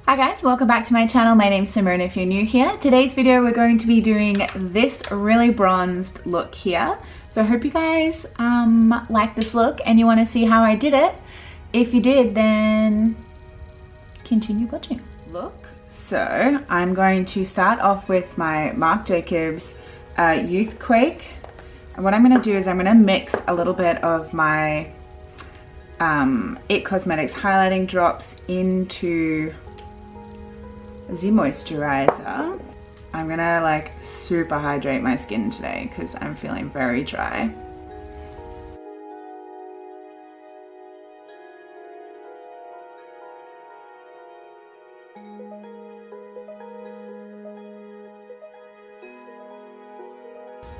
Hi guys, welcome back to my channel. My name's Simone if you're new here. Today's video we're going to be doing this really bronzed look here. So I hope you guys like this look and you want to see how I did it. If you did, then continue watching. Look, so I'm going to start off with my Marc Jacobs Youthquake. And what I'm going to do is I'm going to mix a little bit of my IT Cosmetics highlighting drops into the moisturizer. I'm gonna like super hydrate my skin today because I'm feeling very dry.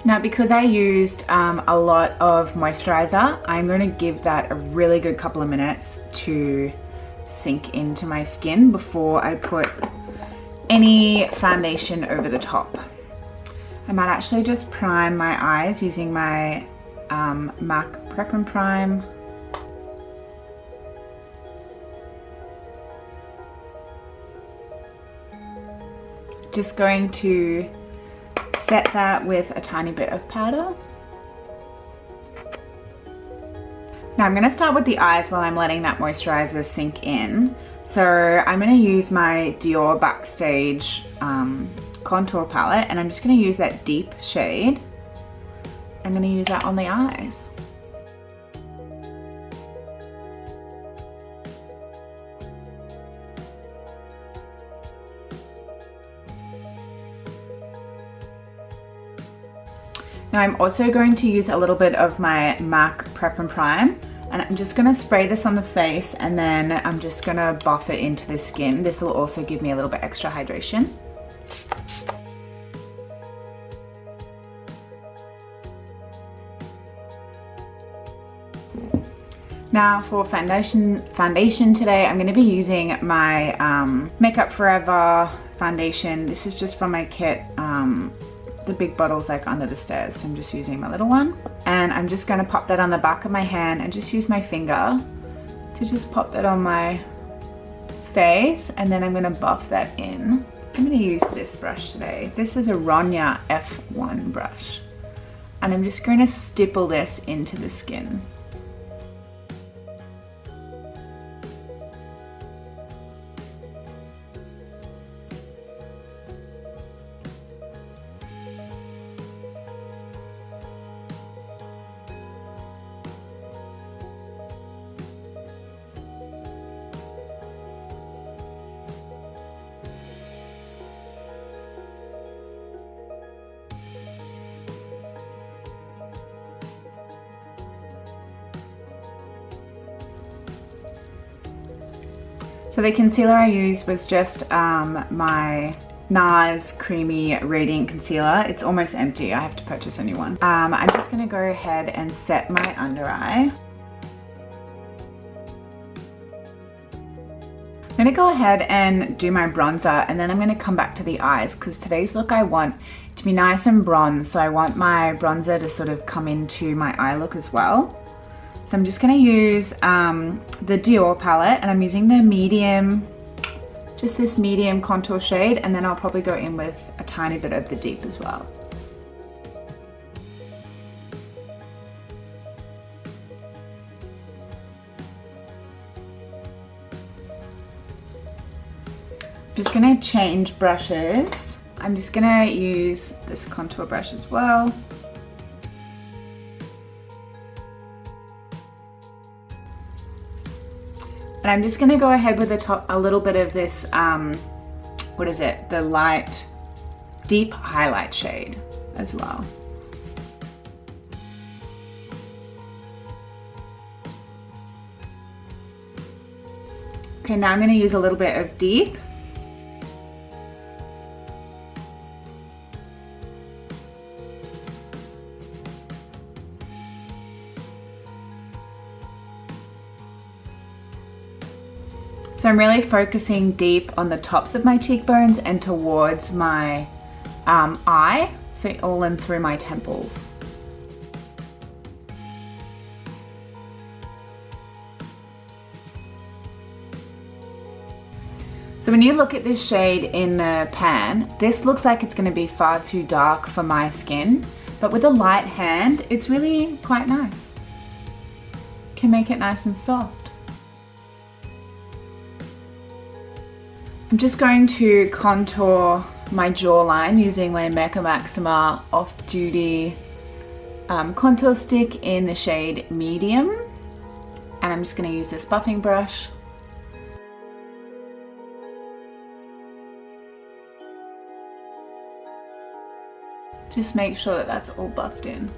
Now because I used a lot of moisturizer, I'm going to give that a really good couple of minutes to sink into my skin before I put any foundation over the top. I might actually just prime my eyes using my MAC Prep and Prime. Just going to set that with a tiny bit of powder. Now I'm going to start with the eyes while I'm letting that moisturizer sink in. So I'm going to use my Dior Backstage contour palette and I'm just going to use that deep shade. I'm going to use that on the eyes. Now I'm also going to use a little bit of my MAC Prep and Prime and I'm just going to spray this on the face and then I'm just going to buff it into the skin. This will also give me a little bit extra hydration. Now for foundation today, I'm going to be using my Makeup Forever foundation. This is just from my kit. The big bottle's like under the stairs, so I'm just using my little one. And I'm just going to pop that on the back of my hand and just use my finger to just pop that on my face, and then I'm going to buff that in. I'm going to use this brush today. This is a Ronya F1 brush. And I'm just going to stipple this into the skin. So the concealer I used was just my NARS Creamy Radiant Concealer. It's almost empty. I have to purchase a new one. I'm just going to go ahead and set my under eye. I'm going to go ahead and do my bronzer and then I'm going to come back to the eyes because today's look I want to be nice and bronze. So I want my bronzer to sort of come into my eye look as well. So I'm just going to use the Dior palette and I'm using the medium, just this medium contour shade, and then I'll probably go in with a tiny bit of the deep as well. Just going to change brushes. I'm just going to use this contour brush as well. And I'm just going to go ahead with a little bit of this, what is it? The light, deep highlight shade as well. Okay, now I'm going to use a little bit of deep. So I'm really focusing deep on the tops of my cheekbones and towards my eye, so all in through my temples. So when you look at this shade in the pan, this looks like it's going to be far too dark for my skin, but with a light hand, it's really quite nice. Can make it nice and soft. I'm just going to contour my jawline using my Mecca Maxima Off-Duty contour stick in the shade Medium. And I'm just going to use this buffing brush. Just make sure that that's all buffed in.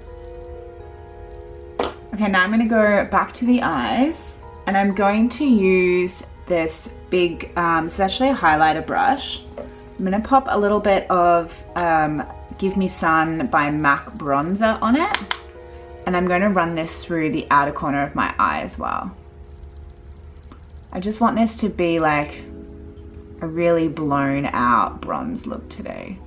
Okay, now I'm going to go back to the eyes, and I'm going to use this big, this is actually a highlighter brush. I'm going to pop a little bit of Give Me Sun by MAC bronzer on it, and I'm going to run this through the outer corner of my eye as well. I just want this to be like a really blown out bronze look today.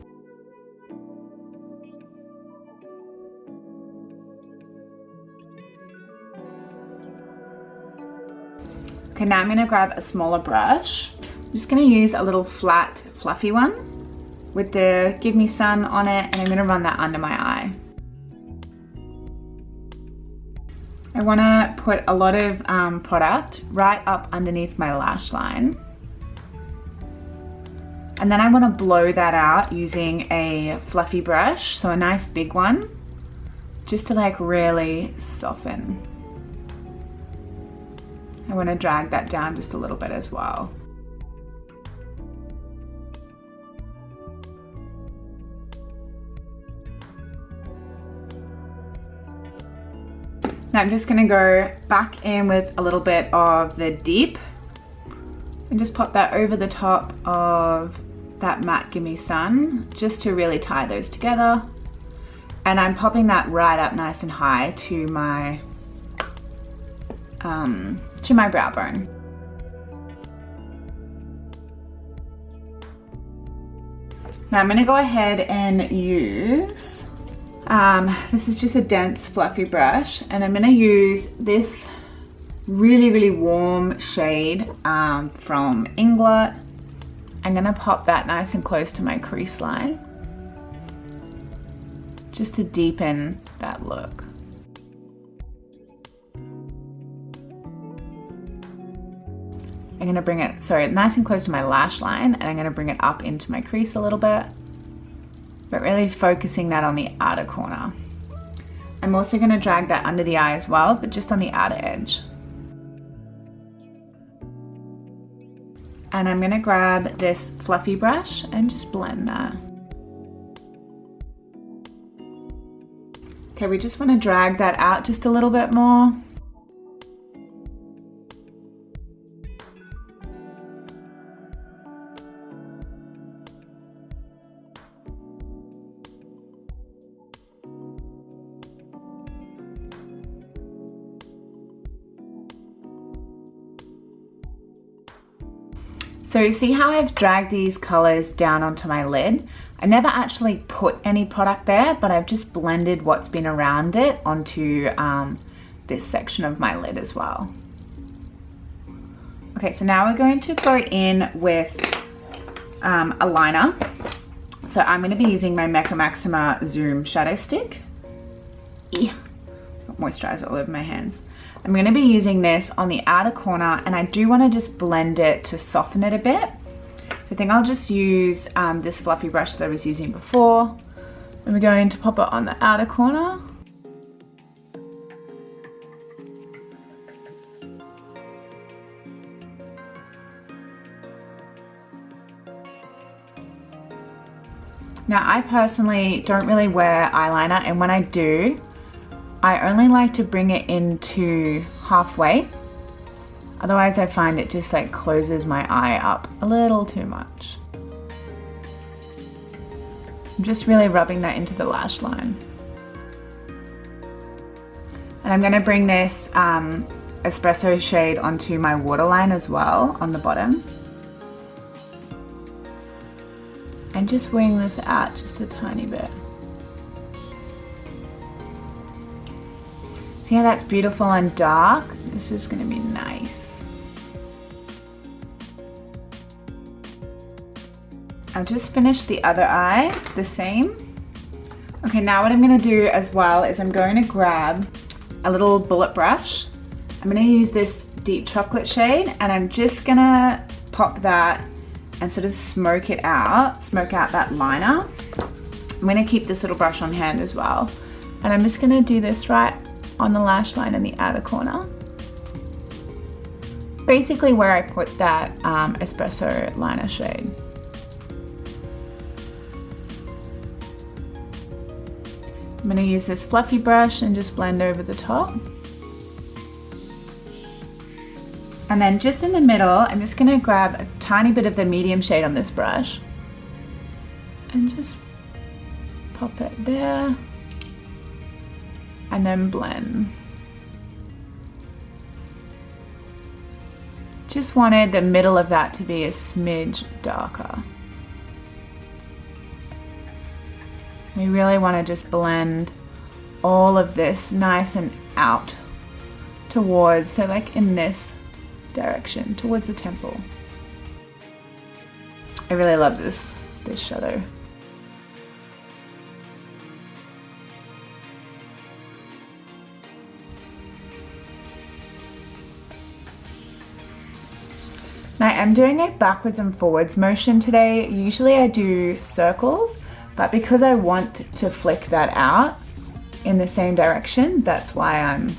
Okay, now I'm going to grab a smaller brush. I'm just going to use a little flat, fluffy one with the Give Me Sun on it, and I'm going to run that under my eye. I want to put a lot of product right up underneath my lash line. And then I want to blow that out using a fluffy brush, so a nice big one, just to like really soften. I want to drag that down just a little bit as well. Now I'm just going to go back in with a little bit of the Deep and just pop that over the top of that matte Give Me Sun, just to really tie those together. And I'm popping that right up nice and high to my brow bone. Now I'm going to go ahead and use, this is just a dense fluffy brush, and I'm going to use this really warm shade from Inglot. I'm going to pop that nice and close to my crease line, just to deepen that look. I'm going to bring it, nice and close to my lash line, and I'm going to bring it up into my crease a little bit, but really focusing that on the outer corner. I'm also going to drag that under the eye as well, but just on the outer edge. And I'm going to grab this fluffy brush and just blend that. Okay, we just want to drag that out just a little bit more. So you see how I've dragged these colors down onto my lid? I never actually put any product there, but I've just blended what's been around it onto this section of my lid as well. Okay, so now we're going to go in with a liner. So I'm going to be using my Mecca Maxima Zoom Shadow Stick. Got moisturizer all over my hands. I'm going to be using this on the outer corner, and I do want to just blend it to soften it a bit. So I think I'll just use this fluffy brush that I was using before. And we're going to pop it on the outer corner. Now I personally don't really wear eyeliner, and when I do, I only like to bring it into halfway. Otherwise I find it just like closes my eye up a little too much. I'm just really rubbing that into the lash line. And I'm going to bring this espresso shade onto my waterline as well on the bottom. And just wing this out just a tiny bit. See how that's beautiful and dark? This is going to be nice. I'll just finish the other eye the same. Okay, now what I'm gonna do as well is I'm going to grab a little bullet brush. I'm gonna use this deep chocolate shade, and I'm just gonna pop that and sort of smoke out that liner. I'm gonna keep this little brush on hand as well. And I'm just gonna do this right on the lash line in the outer corner. Basically where I put that espresso liner shade. I'm gonna use this fluffy brush and just blend over the top. And then just in the middle, I'm just gonna grab a tiny bit of the medium shade on this brush and just pop it there and then blend. Just wanted the middle of that to be a smidge darker. We really want to just blend all of this nice and out towards, so like in this direction, towards the temple. I really love this shadow. Now I'm doing a backwards and forwards motion today. Usually I do circles, but because I want to flick that out in the same direction, that's why I'm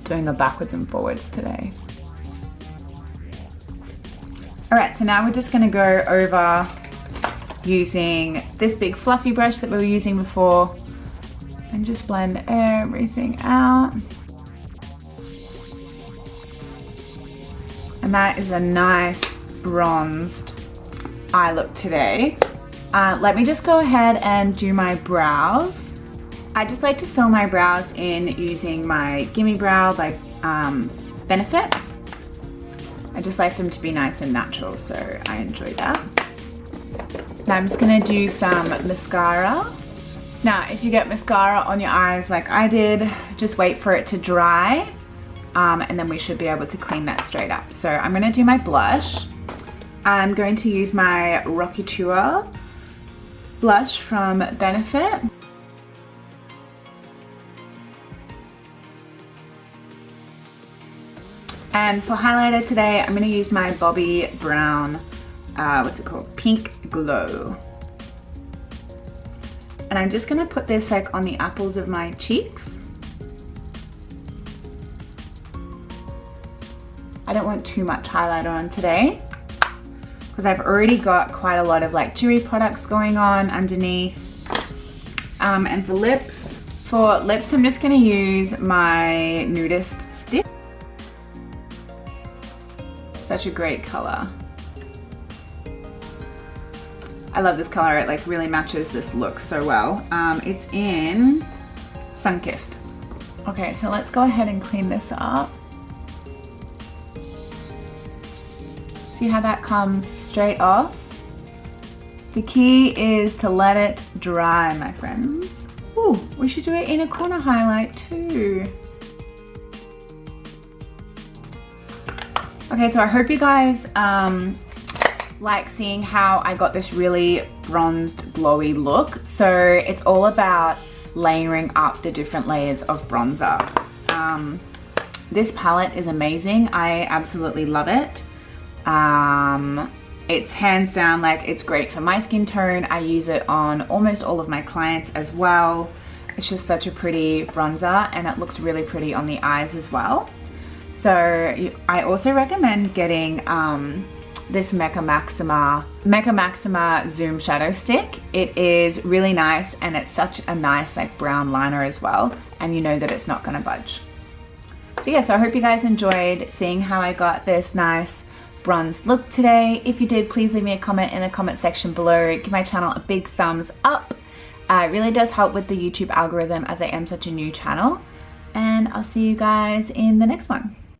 doing a backwards and forwards today. All right, so now we're just gonna go over using this big fluffy brush that we were using before and just blend everything out. And that is a nice bronzed eye look today. Let me just go ahead and do my brows. I just like to fill my brows in using my Gimme Brow by Benefit. I just like them to be nice and natural, so I enjoy that. Now I'm just gonna do some mascara. Now, if you get mascara on your eyes like I did, just wait for it to dry, and then we should be able to clean that straight up. So I'm gonna do my blush. I'm going to use my Rocky Tour blush from Benefit. And for highlighter today, I'm gonna use my Bobbi Brown, what's it called? Pink Glow. And I'm just gonna put this like on the apples of my cheeks. I don't want too much highlighter on today because I've already got quite a lot of like dewy products going on underneath. And for lips, I'm just gonna use my Nudist stick. Such a great color. I love this color, it like really matches this look so well. It's in Sunkissed. Okay, so let's go ahead and clean this up. See how that comes straight off? The key is to let it dry, my friends. Ooh, we should do it in a corner highlight too. Okay, so I hope you guys like seeing how I got this really bronzed, glowy look. So it's all about layering up the different layers of bronzer. This palette is amazing. I absolutely love it. It's hands down, like, it's great for my skin tone. I use it on almost all of my clients as well. It's just such a pretty bronzer and it looks really pretty on the eyes as well. So I also recommend getting this Mecca Maxima Zoom Shadow Stick. It is really nice and it's such a nice like brown liner as well, and you know that it's not gonna budge. So yeah, so I hope you guys enjoyed seeing how I got this nice bronzed look today. If you did, please leave me a comment in the comment section below. Give my channel a big thumbs up. It really does help with the YouTube algorithm as I am such a new channel. And I'll see you guys in the next one.